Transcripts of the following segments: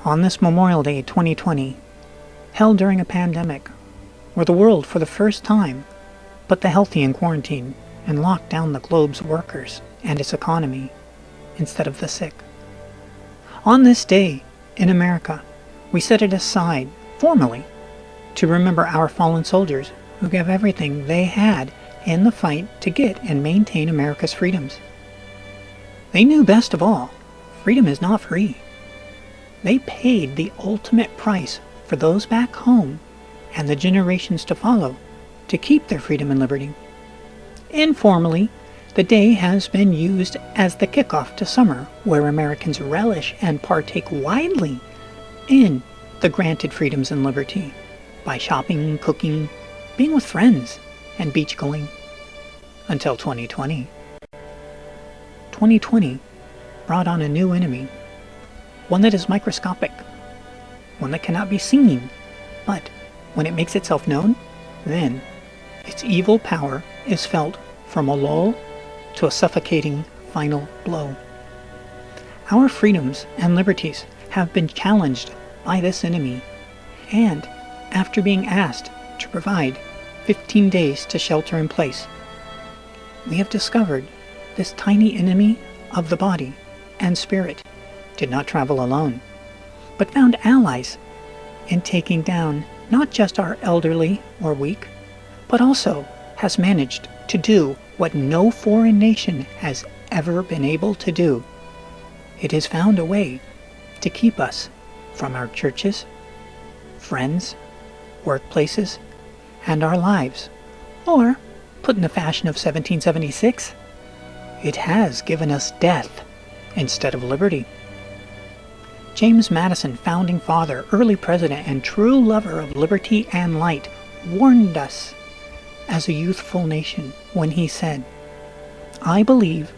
On this Memorial Day 2020, held during a pandemic, where the world for the first time put the healthy in quarantine and locked down the globe's workers and its economy instead of the sick. On this day in America, we set it aside formally to remember our fallen soldiers who gave everything they had in the fight to get and maintain America's freedoms. They knew best of all, freedom is not free. They paid the ultimate price for those back home and the generations to follow to keep their freedom and liberty. Informally, the day has been used as the kickoff to summer, where Americans relish and partake widely in the granted freedoms and liberty by shopping, cooking, being with friends, and beach going. Until 2020. 2020 brought on a new enemy, one that is microscopic, one that cannot be seen, but when it makes itself known, then its evil power is felt from a lull to a suffocating final blow. Our freedoms and liberties have been challenged by this enemy, and after being asked to provide 15 days to shelter in place, we have discovered this tiny enemy of the body and spirit did not travel alone, but found allies in taking down not just our elderly or weak, but also has managed to do what no foreign nation has ever been able to do. It has found a way to keep us from our churches, friends, workplaces, and our lives. Or, put in the fashion of 1776, it has given us death instead of liberty. James Madison, founding father, early president, and true lover of liberty and light, warned us as a youthful nation when he said, "I believe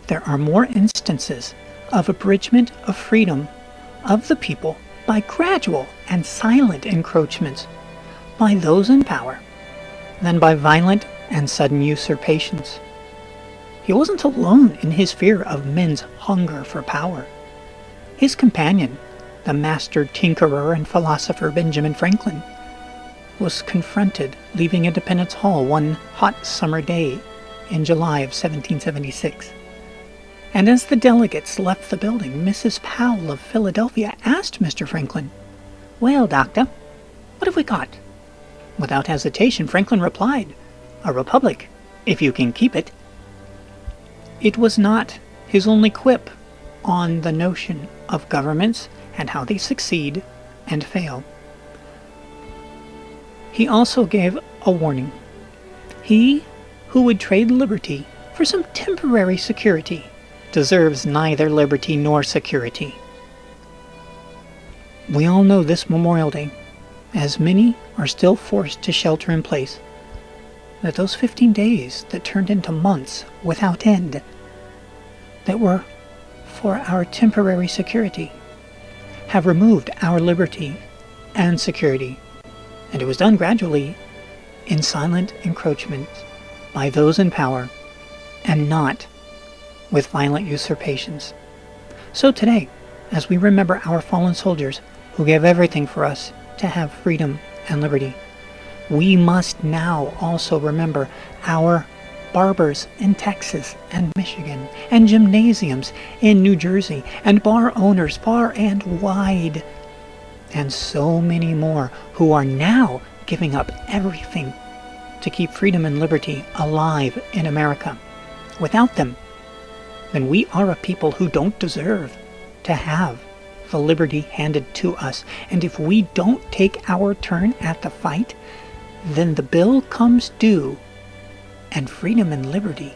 there are more instances of abridgment of freedom of the people by gradual and silent encroachments by those in power than by violent and sudden usurpations." He wasn't alone in his fear of men's hunger for power. His companion, the master tinkerer and philosopher Benjamin Franklin, was confronted leaving Independence Hall one hot summer day in July of 1776. And as the delegates left the building, Mrs. Powell of Philadelphia asked Mr. Franklin, "Well, doctor, what have we got?" Without hesitation, Franklin replied, "A republic, if you can keep it." It was not his only quip on the notion of governments and how they succeed and fail. He also gave a warning. He who would trade liberty for some temporary security deserves neither liberty nor security. We all know this Memorial Day, as many are still forced to shelter in place, that those 15 days that turned into months without end, that were for our temporary security, have removed our liberty and security, and it was done gradually in silent encroachment by those in power and not with violent usurpations. So today, as we remember our fallen soldiers who gave everything for us to have freedom and liberty, we must now also remember our barbers in Texas and Michigan, and gymnasiums in New Jersey, and bar owners far and wide, and so many more who are now giving up everything to keep freedom and liberty alive in America. Without them, then we are a people who don't deserve to have the liberty handed to us. And if we don't take our turn at the fight, then the bill comes due, and freedom and liberty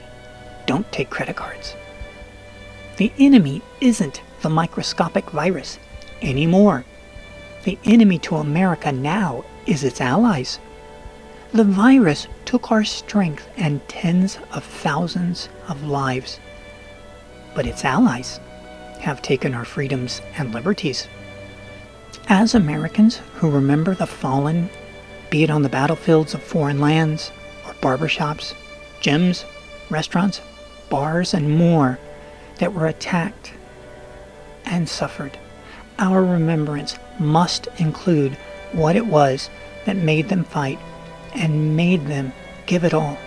don't take credit cards. The enemy isn't the microscopic virus anymore. The enemy to America now is its allies. The virus took our strength and tens of thousands of lives, but its allies have taken our freedoms and liberties. As Americans who remember the fallen, be it on the battlefields of foreign lands or barbershops, gyms, restaurants, bars, and more that were attacked and suffered, Our remembrance must include what it was that made them fight and made them give it all.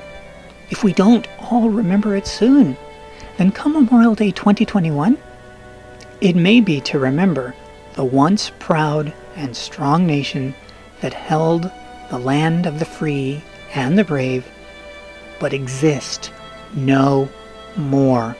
If we don't all remember it soon, then come Memorial Day 2021, it may be to remember the once proud and strong nation that held the land of the free and the brave, but exist no more.